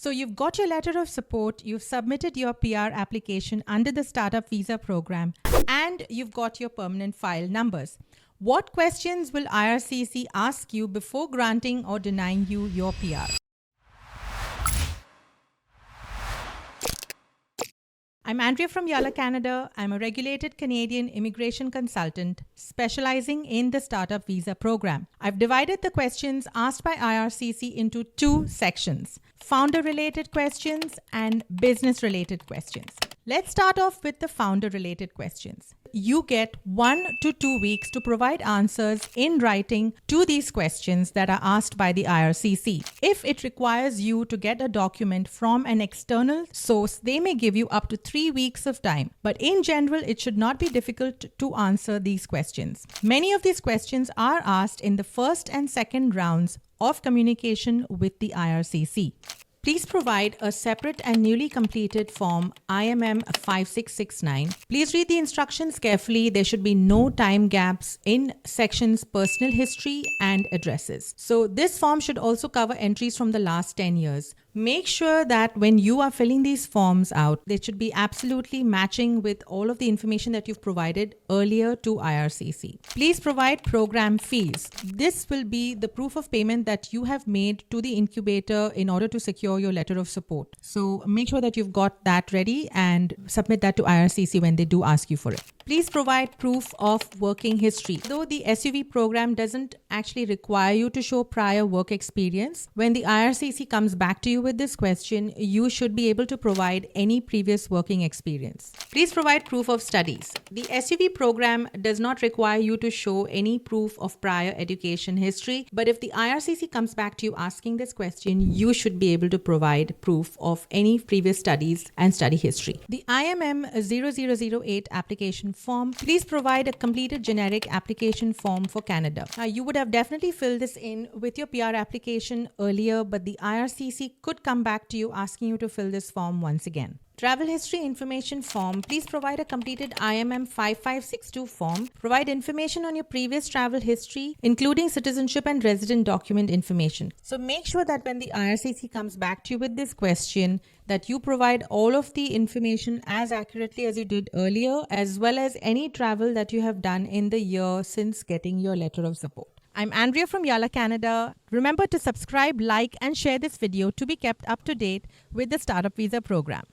So you've got your letter of support, you've submitted your PR application under the Startup Visa program, and you've got your permanent file numbers. What questions will IRCC ask you before granting or denying you your PR? I'm Andrea from Yala, Canada. I'm a regulated Canadian immigration consultant specializing in the Startup Visa program. I've divided the questions asked by IRCC into two sections: founder-related questions and business-related questions. Let's start off with the founder-related questions. You get 1 to 2 weeks to provide answers in writing to these questions that are asked by the IRCC. If it requires you to get a document from an external source, they may give you up to 3 weeks of time. But in general, it should not be difficult to answer these questions. Many of these questions are asked in the first and second rounds of communication with the IRCC. Please provide a separate and newly completed form IMM 5669. Please read the instructions carefully. There should be no time gaps in sections personal history and addresses. So this form should also cover entries from the last 10 years. Make sure that when you are filling these forms out, they should be absolutely matching with all of the information that you've provided earlier to IRCC. Please provide program fees. This will be the proof of payment that you have made to the incubator in order to secure your letter of support. So make sure that you've got that ready and submit that to IRCC when they do ask you for it. Please provide proof of working history. Though the SUV program doesn't actually require you to show prior work experience, when the IRCC comes back to you with this question, you should be able to provide any previous working experience. Please provide proof of studies. The SUV program does not require you to show any proof of prior education history, but if the IRCC comes back to you asking this question, you should be able to provide proof of any previous studies and study history. The IMM 0008 application form. Please provide a completed generic application form for Canada. Now, you would have definitely filled this in with your PR application earlier, but the IRCC could come back to you asking you to fill this form once again. Travel history information form. Please provide a completed IMM 5562 form. Provide information on your previous travel history, including citizenship and resident document information. So make sure that when the IRCC comes back to you with this question, that you provide all of the information as accurately as you did earlier, as well as any travel that you have done in the year since getting your letter of support. I'm Andrea from Yala, Canada. Remember to subscribe, like, and share this video to be kept up to date with the Startup Visa program.